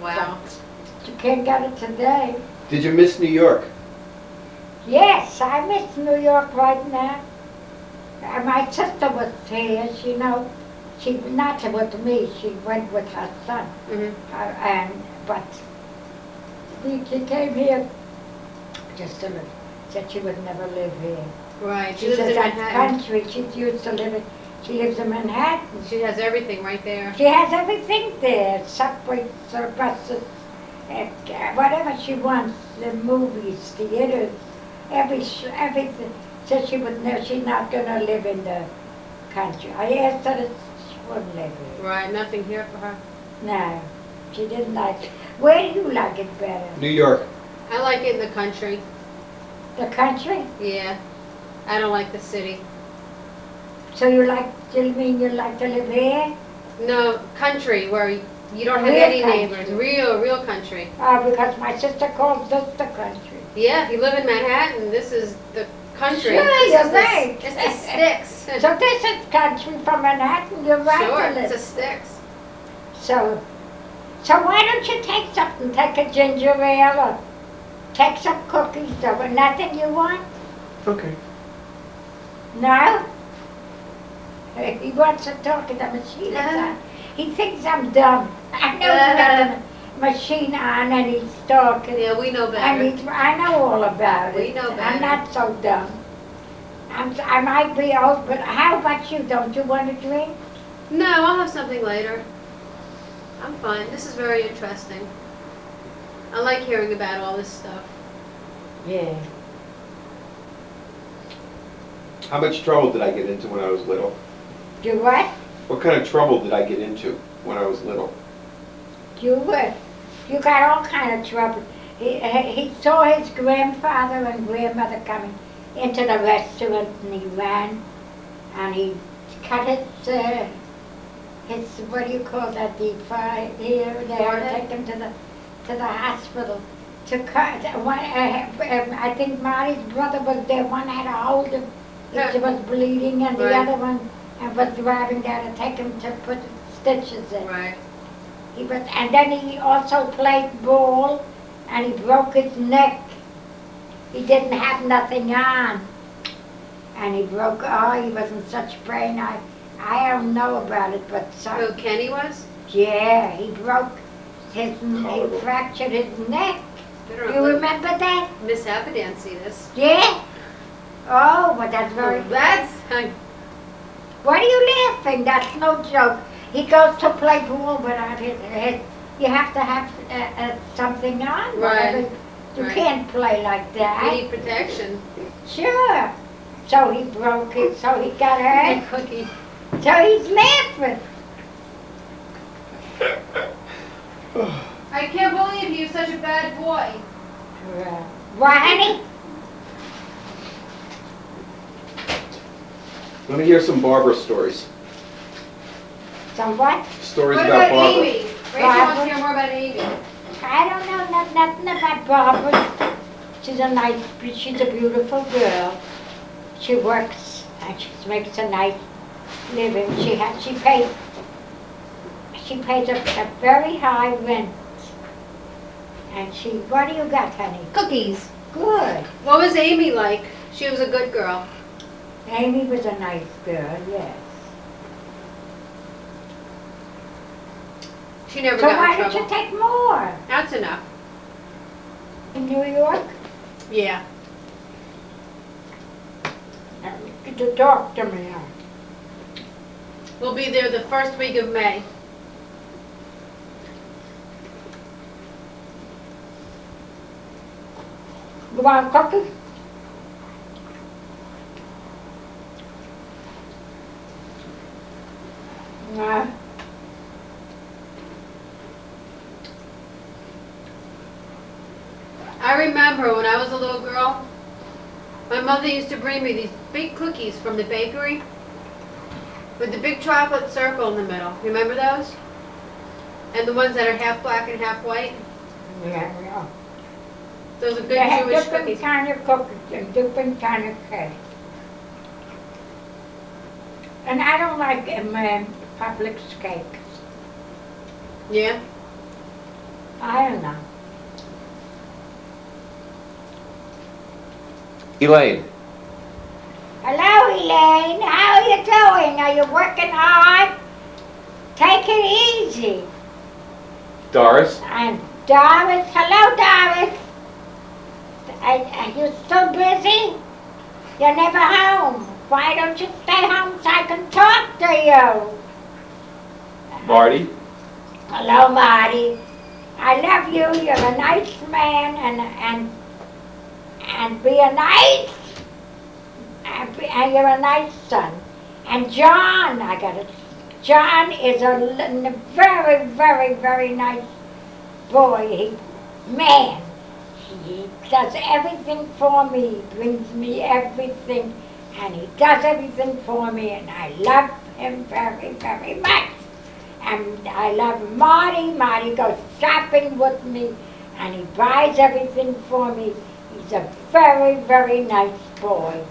Wow. You can't get it today. Did you miss New York? Yes, I miss New York right now. My sister was here, she not with me, she went with her son. But she came here just to live. Said she would never live here. Right. She lives says in that Manhattan. country, she used to live in, she lives in Manhattan. She has everything right there. She has everything there, subways, buses, whatever she wants, the movies, theaters, everything. So she would know she's not going to live in the country. I asked her that she wouldn't live here. Right. Nothing here for her. No, she didn't like it. Where do you like it better? New York. I like it in the country. The country? Yeah. I don't like the city. So you mean you like to live here? No, country where you don't have Real any country. neighbors. Real country. Because my sister calls this the country. Yeah, if you live in Manhattan, this is the country. Sure, This you're is right. It's the sticks. So this is country from Manhattan, you're right. Sure, to live. it's the sticks. So why don't you take something, take a ginger ale or take some cookies or nothing you want? Okay. No? He wants to talk to the machine. He thinks I'm dumb. I know he got the machine on and he's talking. Yeah, we know better. I know all about it. We know I'm better. not so dumb. I might be old, but how about you? Don't you want to drink? No, I'll have something later. I'm fine. This is very interesting. I like hearing about all this stuff. Yeah. How much trouble did I get into when I was little? Do what? What kind of trouble did I get into when I was little? You got all kind of trouble. He saw his grandfather and grandmother coming into the restaurant and he ran and he cut his what do you call that, deep fry here and there, take him to the hospital to cut. I think Marty's brother was there. One had to hold him. He was bleeding and the Right. other one was driving down to take him to put stitches in. Right. And then he also played ball, and he broke his neck. He didn't have nothing on, and he broke. Oh, he was in such pain. I don't know about it, but Who Kenny was? yeah, he broke he fractured his neck. You remember that? Miss Happy didn't see this. Yeah. Oh, but that's very. That's. What are you laughing? That's no joke. He goes to play ball without his head. You have to have something on. Right. You Right. can't play like You that. need protection. Sure. So he broke it, so he got hurt. Cookie. So he's laughing. I can't believe you're such a bad boy. Why, honey? Let me hear some Barbara stories. Some what? Stories What about about Barbara. Amy? Rachel wants to hear more about Amy. I don't know nothing about Barbara. She's a beautiful girl. She works and she makes a nice living. She pays a very high rent. And what do you got, honey? Cookies. Good. What was Amy like? She was a good girl. Amy was a nice girl, yes. She never So got why in don't trouble. you take more? That's enough. In New York? Yeah. To talk to me. We'll be there the first week of May. You want a cookie? No. I remember when I was a little girl, my mother used to bring me these big cookies from the bakery with the big chocolate circle in the middle. Remember those? And the ones that are half black and half white? Yeah. Those are good They have Jewish different cookies. kind of cookies and different kind of cake. And I don't like Publix cakes. Yeah? I don't know. Elaine, Hello, Elaine. How are you doing? Are you working hard? Take it easy. Doris, And Doris, hello, Doris. Are you still busy? You're never home. Why don't you stay home so I can talk to you? Marty, Hello, Marty. I love you. You're a nice man, and be a nice, and you're a nice son. And John, John is a very, very, very nice boy. Man, he does everything for me. He brings me everything, and he does everything for me, and I love him very, very much. And I love Marty. Marty goes shopping with me, and he buys everything for me. He's a very, very nice boy,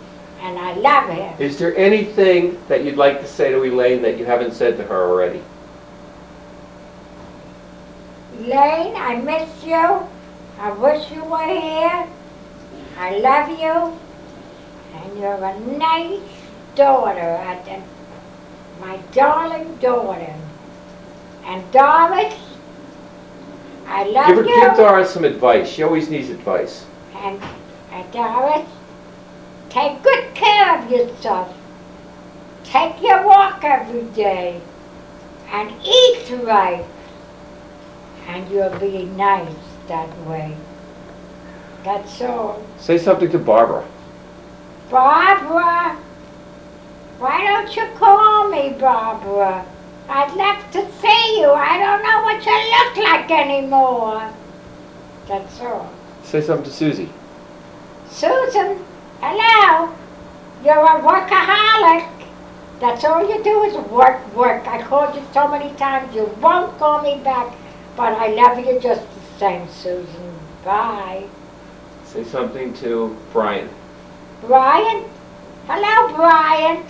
and I love him. is there anything that you'd like to say to Elaine that you haven't said to her already? Elaine, I miss you. I wish you were here. I love you, and you're a nice daughter, my darling daughter. And Doris, I love you. Give Doris some advice. She always needs advice. And Doris, take good care of yourself. Take your walk every day. And eat right. And you'll be nice that way. That's all. Say something to Barbara. Barbara, why don't you call me, Barbara? I'd love to see you. I don't know what you look like anymore. That's all. Say something to Susie. Susan, hello. You're a workaholic. That's all you do is work, work. I called you so many times. You won't call me back. But I love you just the same, Susan. Bye. Say something to Brian. Brian? Hello, Brian.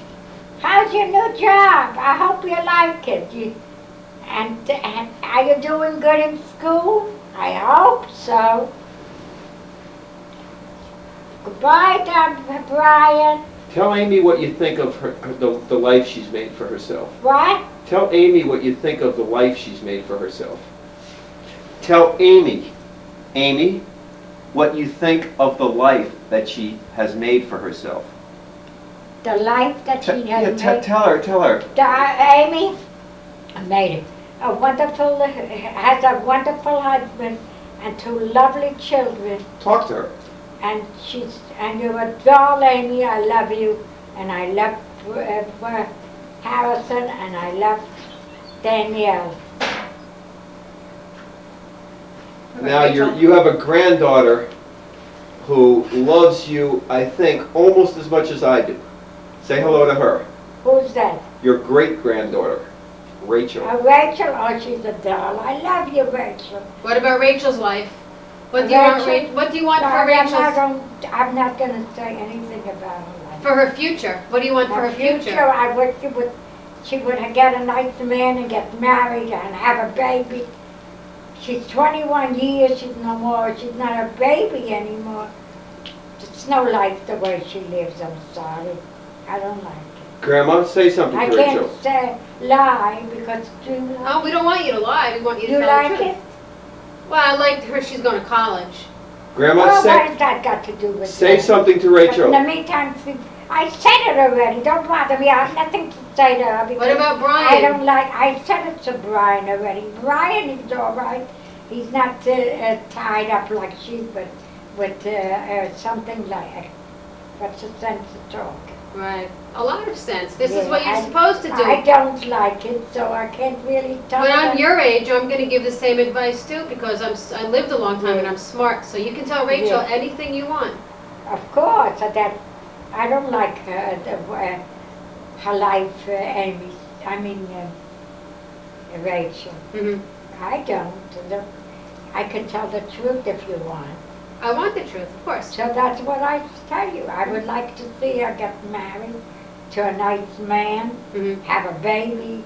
How's your new job? I hope you like it. And are you doing good in school? I hope so. Goodbye, Brian. Tell Amy what you think of the life she's made for herself. What? Tell Amy what you think of the life she's made for herself. Tell Amy, what you think of the life that she has made for herself. The life that she has made. Tell her. Amy made it. Has a wonderful husband and 2 lovely children. Talk to her. And you're a doll, Amy. I love you, and I love Harrison, and I love Danielle. Now, you have a granddaughter who loves you, I think, almost as much as I do. Say hello to her. Who's that? Your great-granddaughter, Rachel. Rachel. Oh, she's a doll. I love you, Rachel. What about Rachel's life? What do you want? What do you want for Rachel's? I'm not going to say anything about her life. For her future. What do you want for her future? I wish she would get a nice man and get married and have a baby. She's 21 years. She's no more. She's not a baby anymore. It's no life the way she lives. I'm sorry. I don't like it. Grandma, say something I to Rachel. can't say lie because Oh, we don't want you to lie. We want you to you tell like the truth. it? Well, I like her. She's going to college. Grandma, What has that got to do with say it? something to But Rachel. in the meantime, I said it already. Don't bother me. I have nothing to say to her. What about Brian? I don't like. I said it to Brian already. Brian is all right. He's not tied up like she, but with something like. What's the sense of talk? Right. A lot of sense. This is Yeah, what you're supposed to do. I don't like it, so I can't really tell When her. I'm your age, I'm going to give the same advice too because I lived a long time and I'm smart. So you can tell Rachel Yeah. anything you want. Of course, that I don't like her life, Amy. I mean, Rachel. Hmm. I don't. Look, I can tell the truth if you want. I want the truth, of course. So that's what I tell you. I would like to see her get married to a nice man, Hmm. have a baby,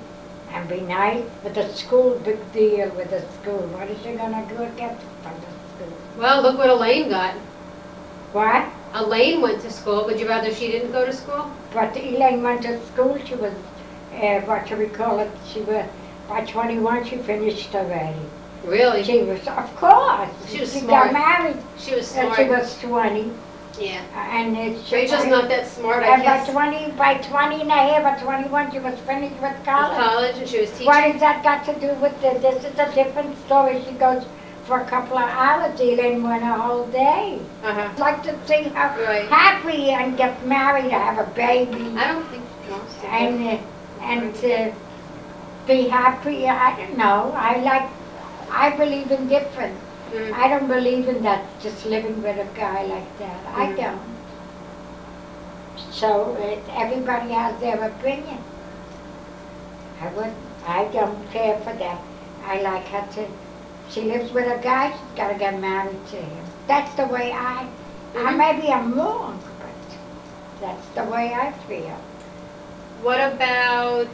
and be nice. With the school, big deal with the school. What is she gonna do against from the school? Well, look what Elaine got. What? Elaine went to school. Would you rather she didn't go to school? But Elaine went to school, she was, what should we call it, she was, by 21 she finished already. Really? She was, of course. She was She smart. got married She was when smart. she was 20. Yeah. And Rachel's not that smart, I And guess. by 20 and a half, by 21 she was finished with college. College, and she was teaching. What has that got to do with this? This is a different story. She goes for a couple of hours, Elaine went a whole day. Uh-huh. I'd like to see her Right. happy and get married, have a baby. I don't think most of them. And to be happy, I don't know. I believe in different. Mm. I don't believe in that, just living with a guy like that. I Mm. don't. So everybody has their opinion. I don't care for that. I like her to, she lives with a guy, she's got to get married to him. That's the way Mhm. maybe I'm wrong, but that's the way I feel. What about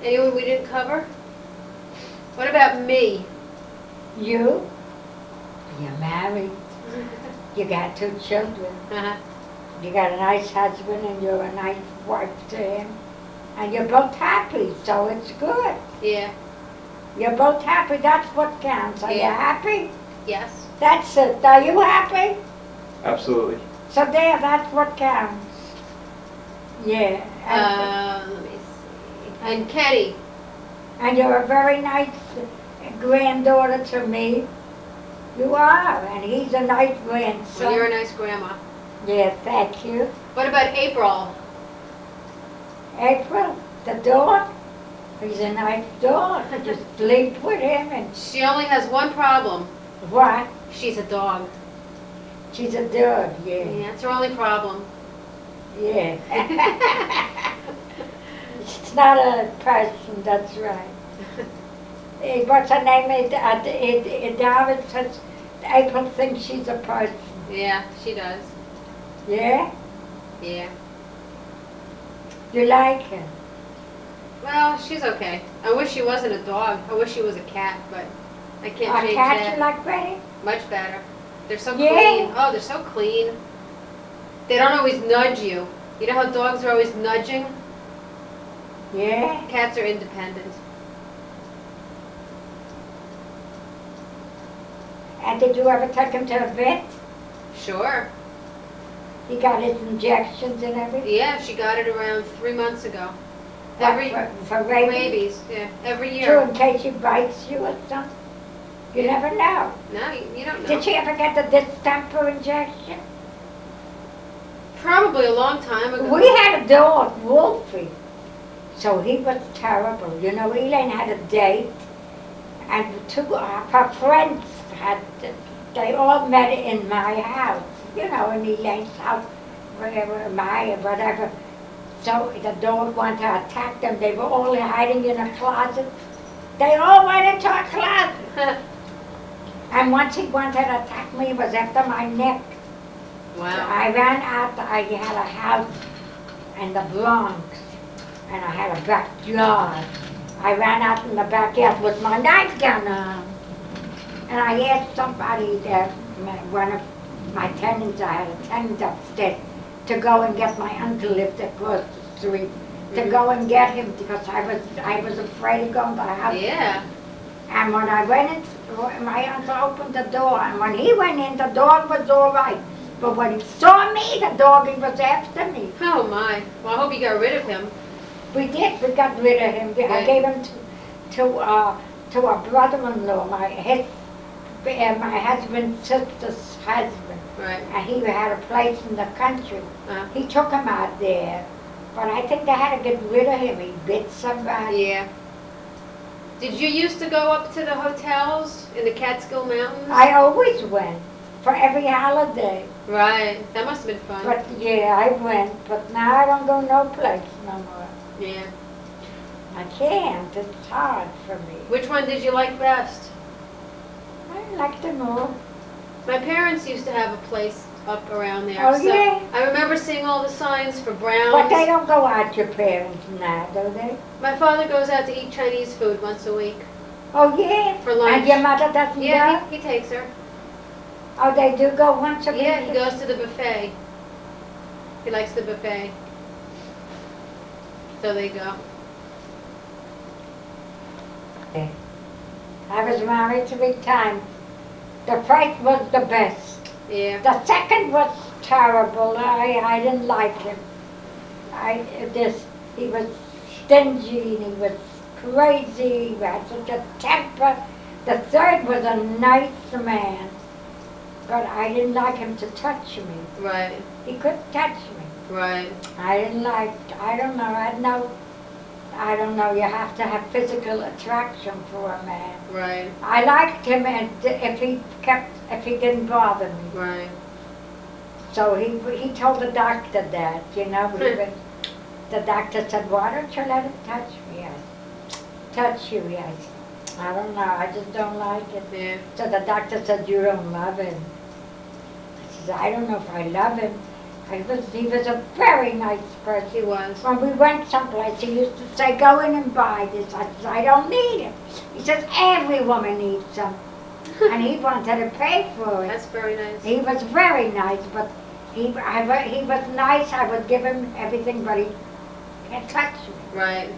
anyone we didn't cover? What about me? You're married, you got 2 children, Uh-huh. you got a nice husband and you're a nice wife to him. And you're both happy, so it's good. Yeah. You're both happy, that's what counts. Are you Yeah. happy? Yes. That's it. Are you happy? Absolutely. So there, that's what counts. Yeah. Let me see. And Kenny. And you're a very nice granddaughter to me. You are, and he's a nice grandson. Well, you're a nice grandma. Yeah, thank you. What about April? April, the dog. He's a nice dog. I just sleep with him and She only has one problem. what? She's a dog. She's a dog, yeah. Yeah, that's her only problem. Yeah. It's not a person, that's right. What's her name? David says April thinks she's a person. Yeah, she does. Yeah? Yeah. You like her? Well, she's okay. I wish she wasn't a dog. I wish she was a cat, but I can't A change cat that. you like better? Much better. They're so Yeah. clean. Oh, they're so clean. They don't always nudge you. You know how dogs are always nudging? Yeah? Cats are independent. And did you ever take him to the vet? Sure. He got his injections and everything? Yeah, she got it around 3 months ago. What, Every for rabies? rabies. Yeah, every True, year. in case he bites you or something? You never know. No, you don't know. Did she ever get the distemper injection? Probably a long time ago. We had a dog, Wolfie. So he was terrible. You know, Elaine had a date, and 2 of her friends they all met in my house, you know, in Elaine's house, wherever, whatever. So the dog wanted to attack them. They were all hiding in a closet. They all went into a closet. And once he wanted to attack me, it was after my neck. So Wow. I ran out, I had a house in the Bronx, and I had a backyard. I ran out in the backyard with my nightgown on. And I asked somebody, one of my tenants, I had a tenant upstairs, to go and get my uncle lived across the street, to go and get him because I was afraid of going to the house. Yeah. And when I went in, my uncle opened the door, and when he went in, the dog was all right. But when he saw me, the dog, he was after me. Oh my. Well, I hope you got rid of him. We did, we got rid of him. I Good. gave him to a brother-in-law, my husband's sister's husband. Right. And he had a place in the country. Uh, He took him out there. But I think they had to get rid of him. He bit somebody. yeah. Did you used to go up to the hotels in the Catskill Mountains? I always went for every holiday. Right. That must have been fun. But yeah, I went. But now I don't go no place no more. Yeah. I can't. It's hard for me. Which one did you like best? I like them all. My parents used to have a place up around there. Oh, So yeah? I remember seeing all the signs for browns. But they don't go out, your parents now, do they? My father goes out to eat Chinese food once a week Oh, yeah? for lunch. And your mother doesn't Yeah, go? he takes her. Oh, they do go once a week? Yeah, he goes to the buffet. He likes the buffet. So they go. I was married 3 times. The first was the best. Yeah. The second was terrible. I didn't like him. He was stingy and he was crazy. He had such a temper. The third was a nice man, but I didn't like him to touch me. Right. He couldn't touch me. Right. I don't know. I don't know. You have to have physical attraction for a man. Right. I liked him and if he didn't bother me. Right. So he told the doctor that, the doctor said, why don't you let him touch me? Touch you, yes. I don't know, I just don't like it. Yeah. So the doctor said, you don't love him. I said, I don't know if I love him. He was a very nice person. He was. When we went someplace, he used to say, go in and buy this. I said, I don't need it. He says, every woman needs some. And he wanted to pay for it. That's very nice. He was very nice, but he was nice. I would give him everything, but he can't touch me. Right.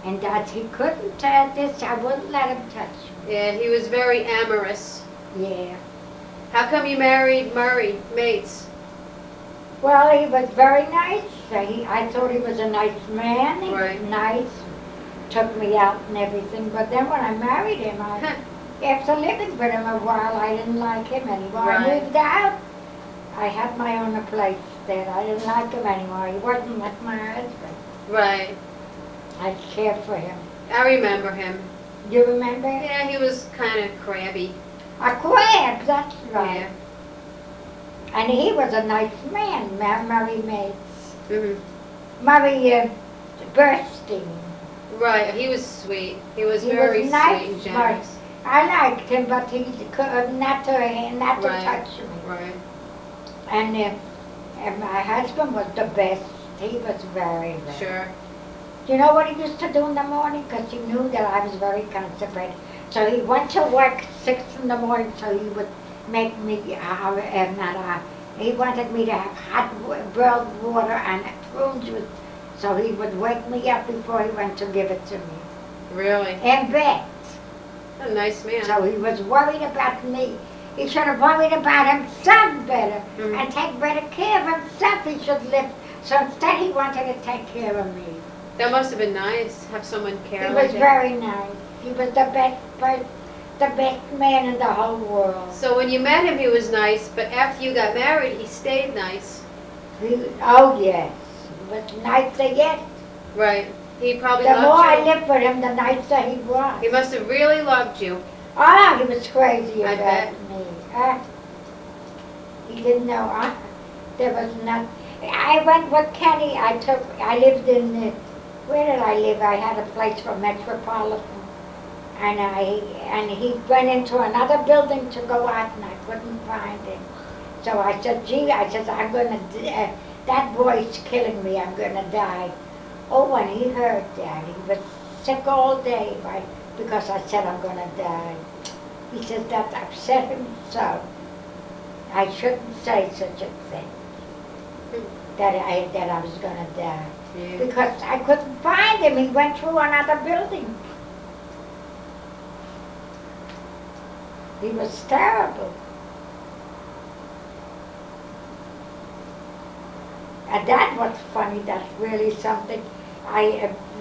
And that he couldn't this, I wouldn't let him touch me. Yeah, he was very amorous. Yeah. How come you married Murray Mates? Well, he was very nice. I thought he was a nice man. He Right. was nice. Took me out and everything. But then when I married him, after living with him a while, I didn't like him anymore. Right. I moved out. I had my own place then. I didn't like him anymore. He wasn't like my husband. Right. I cared for him. I remember him. You remember? Yeah, he was kind of crabby. A crab, that's right. Yeah. And he was a nice man, Murray Mates. Mm-hmm. Murray Burstein. Right. He was sweet. He was He very was nice, sweet and generous. I liked him, but he could not to Right. touch me. Right. And my husband was the best. He was very. Sure. You know what he used to do in the morning? Because he knew that I was very constipated. So he went to work 6 in the morning, so he would make me, he wanted me to have hot boiled water and prune juice. So he would wake me up before he went to give it to me. Really. In bed. A nice man. So he was worried about me. He should have worried about himself better Mhm. and take better care of himself. He should live. So instead he wanted to take care of me. That must have been nice. Have someone care He like was that. very nice. He was the best man in the whole world. So when you met him, he was nice, but after you got married, he stayed nice. Oh yes, he was nicer yet. Right. He probably The more loved I you. lived with him, the nicer he was. He must have really loved you. Ah, he was crazy I about bet. me. He didn't know. There was not. I went with Kenny. I lived in. Where did I live? I had a place for Metropolitan, and he went into another building to go out, and I couldn't find him. So I said, "Gee," "I'm gonna. That boy's killing me. I'm gonna die." Oh, when he heard that, he was sick all day because I said I'm gonna die. He said that upset him so. I shouldn't say such a thing. That I was gonna die. Yeah. Because I couldn't find him. He went through another building. He was terrible. And that was funny. That's really something.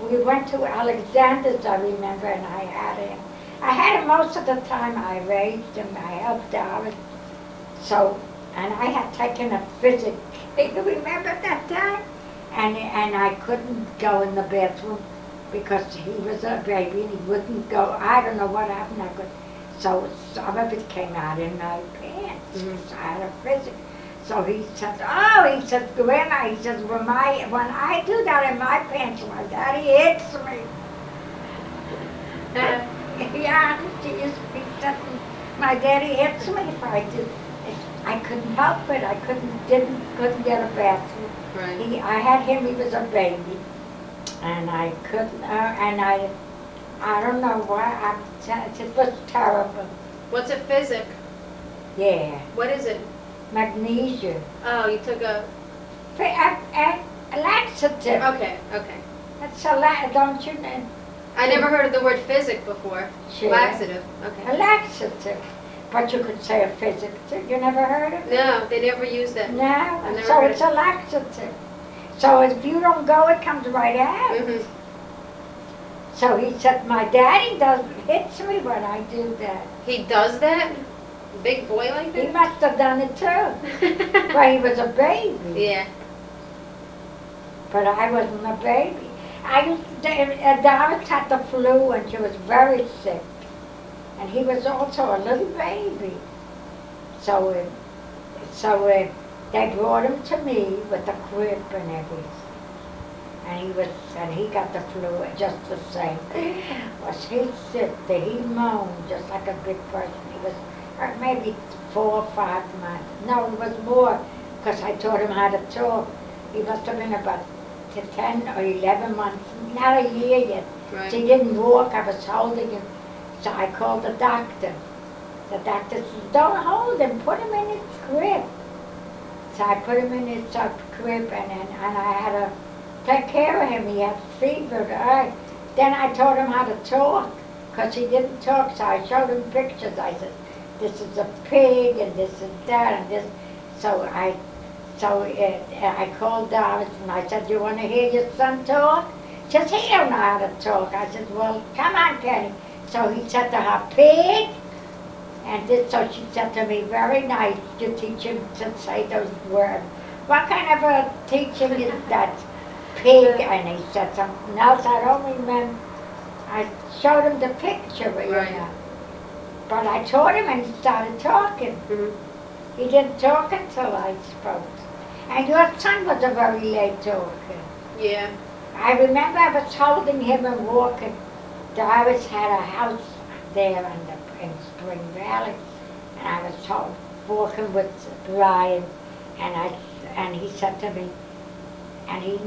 We went to Alexander's, I remember, and I had him. I had him most of the time. I raised him. I helped out. So, and I had taken a physics. You remember that time? And I couldn't go in the bathroom because he was a baby and he wouldn't go. I don't know what happened. So some of it came out in my pants. So I had a physics. So he said, Grandma, he says, when I do that in my pants, my daddy hits me. Yeah, he said, my daddy hits me if I do. I couldn't help it. I couldn't get a bathroom. Right. I had him, he was a baby. And I couldn't, I don't know why, it was terrible. What's a physic? Yeah, What is it? magnesia. Oh, you took a... A laxative. Okay, okay. That's don't you know? I never heard of the word physic before. Sure. Laxative, A okay. laxative. But you could say a physic too. You never heard of it? No, they never used it. No, never so heard it's a laxative. So if you don't go, it comes right out. Mm-hmm. So he said, my daddy hits me when I do that. He does that? Big boy like He that? must have done it too. But he was a baby. Yeah. But I wasn't a baby. Doris had the flu and she was very sick. And he was also a little baby. So they brought him to me with the crib and everything. And he got the flu just the same. Was he sick? Did he moan just like a big person? He was maybe 4 or 5 months. No, it was more because I taught him how to talk. He must have been about 10 or 11 months, not a year yet. Right. So he didn't walk. I was holding him. So I called the doctor. The doctor said, don't hold him, put him in his crib. So I put him in his crib and I had to take care of him. He had fever. Then I taught him how to talk because he didn't talk. So I showed him pictures. I said, this is a pig and this is that and this. So I called Doris and I said, you want to hear your son talk? She said, he don't know how to talk. I said, well, come on, Kenny. So he said to her, pig. And so she said to me, very nice, you teach him to say those words. What kind of a teaching is that? Pig. And he said something else, I don't remember. I showed him the picture, you know. But I taught him and he started talking. Mm-hmm. He didn't talk until I spoke. And your son was a very late talker. Yeah. I remember I was holding him and walking. Doris had a house there in Spring Valley, and I was walking with Brian, and he said to me, and he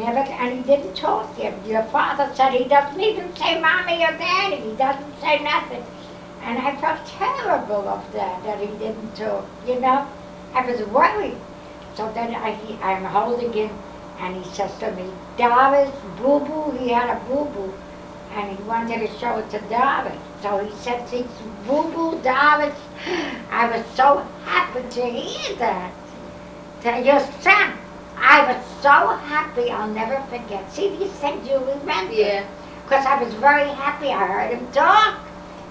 didn't talk yet. Your father said he doesn't even say mommy or daddy. He doesn't say nothing. And I felt terrible of that he didn't talk, you know. I was worried. So then I'm holding him, and he says to me, Doris, boo-boo, he had a boo-boo. And he wanted to show it to Doris. So he said, it's boo-boo, Doris. I was so happy to hear that. To your son. I was so happy, I'll never forget. See these things you remember? Yeah. Because I was very happy, I heard him talk.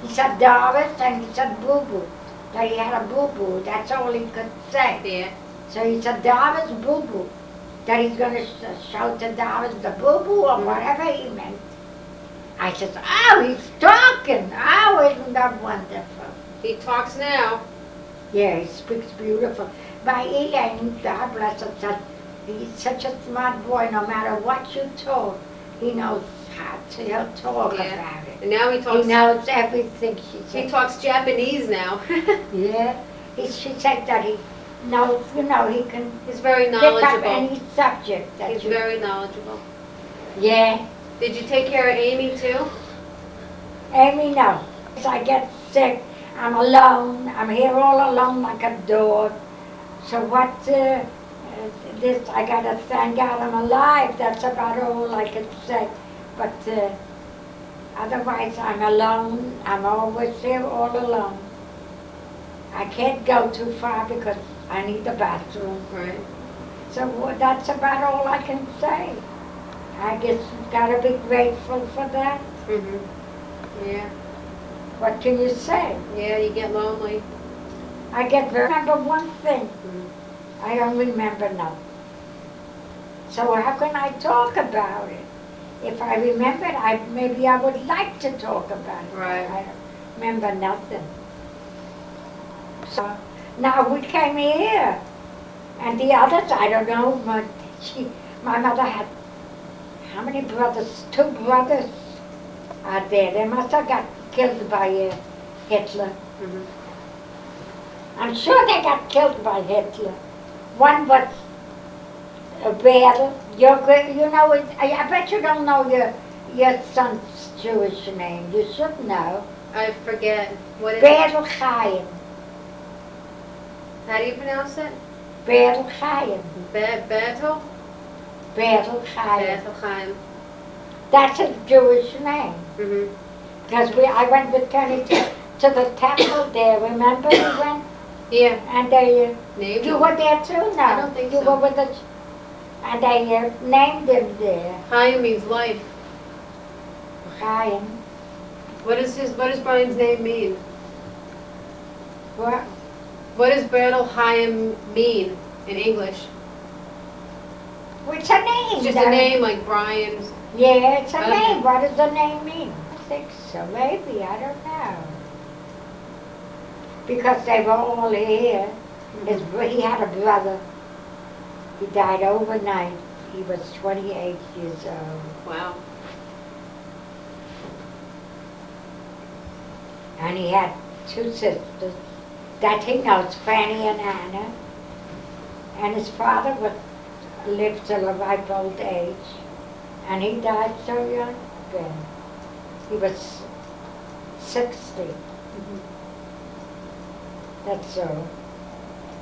He said Doris and he said boo-boo. That he had a boo-boo, that's all he could say. Yeah. So he said Doris, boo-boo. That he's going to show to Doris the boo-boo or whatever he meant. I said, oh, he's talking. Oh, isn't that wonderful? He talks now. Yeah, he speaks beautiful. My Elaine, God bless him, said, he's such a smart boy. No matter what you told, he knows how to he'll talk Yeah. about it. And now he talks. He knows everything she said. He talks Japanese now. Yeah. She said that he knows, you know, he can He's very pick up knowledgeable. any subject that He's you... very knowledgeable. Yeah. Did you take care of Amy too? Amy, no. If I get sick, I'm alone. I'm here all alone like a dog. So I gotta thank God I'm alive. That's about all I can say. But otherwise, I'm alone. I'm always here all alone. I can't go too far because I need the bathroom. Right. So that's about all I can say. I guess you've got to be grateful for that. Mm-hmm. Yeah. What can you say? Yeah, you get lonely. I remember one thing. Mm-hmm. I don't remember nothing. So how can I talk about it? If I remembered, maybe I would like to talk about it. Right. I don't remember nothing. So now we came here. And the others, I don't know. My mother had, how many brothers? 2 brothers are there. They must have got killed by Hitler. Mm-hmm. I'm sure they got killed by Hitler. One was a battle. You know, I bet you don't know your son's Jewish name. You should know. I forget. What is it? Battle Chaim. How do you pronounce it? Battle Chaim. Battle? Battle Chaim. Battle Chaim. That's his Jewish name. Mm-hmm. Because I went with Kenny to the temple there. Remember we went? Yeah. And they, Name you him. were there too? No. I don't think you so. were with the, and they named him there. Chaim means life. Chaim. What does Brian's name mean? What? What does Battle Chaim mean in English? What's a name? It's just a name like Brian's. Yeah, it's a Okay. name. What does the name mean? I think so. Maybe. I don't know. Because they were all here. He had a brother. He died overnight. He was 28 years old. Wow. And he had two sisters that he knows, Fanny and Anna. And his father lived till a ripe old age. And he died so young then. He was 60. That's all.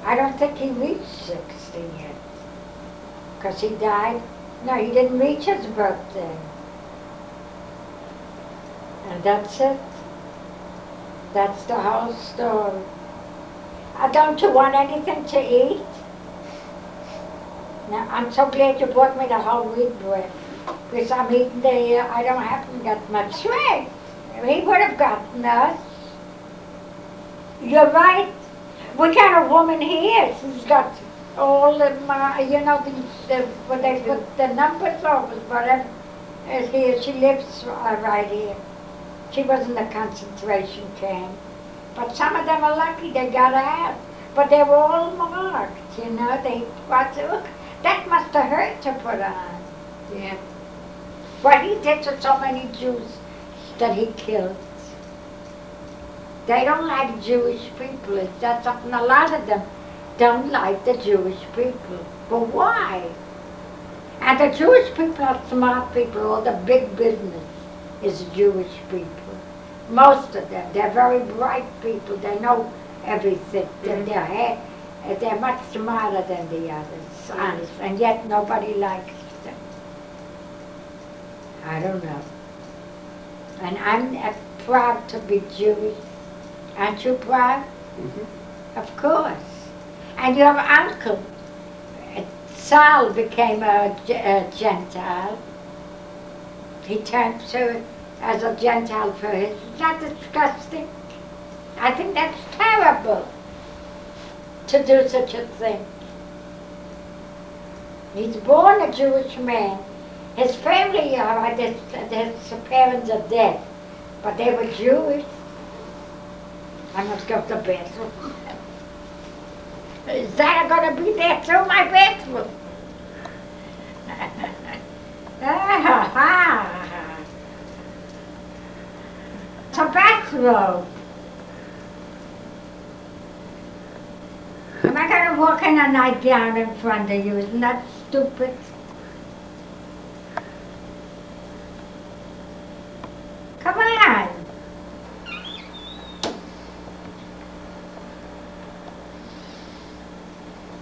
I don't think he reached 60 yet. Because he died, no, he didn't reach his birthday. And that's it. That's the whole story. Don't you want anything to eat? Now, I'm so glad you brought me the whole wheat bread. Because I'm eating I haven't got much. Right. He would have gotten us. You're right. We got a woman here. She's got all the, what they put the numbers over, whatever is here. She lives right here. She was in a concentration camp. But some of them are lucky they got out. But they were all marked, that must have hurt to put on. Yeah. What he did to so many Jews that he killed. They don't like Jewish people. That's something a lot of them don't like the Jewish people. But why? And the Jewish people are smart people. All the big business is Jewish people. Most of them. They're very bright people. They know everything. They're much smarter than the others, honest. And yet nobody likes them. I don't know. And I'm proud to be Jewish. Aren't you proud? Mm-hmm. Of course. And your uncle, Saul, became a Gentile. He turned to as a Gentile for his. Is that disgusting? I think that's terrible to do such a thing. He's born a Jewish man. His family, his parents are dead, but they were Jewish. I must go to the bathroom. Is that going to be there through my bathroom? It's a bathroom. Am I going to walk in a nightgown in front of you? Isn't that stupid? Come on.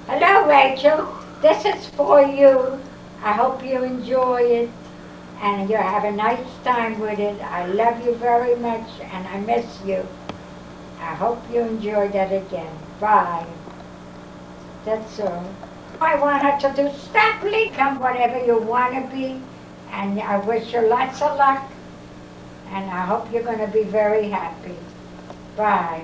Hello, Rachel. This is for you. I hope you enjoy it and you have a nice time with it. I love you very much and I miss you. I hope you enjoy that again. Bye. That's all. I want her to do stop, become whatever you want to be, and I wish you lots of luck, and I hope you're going to be very happy. Bye.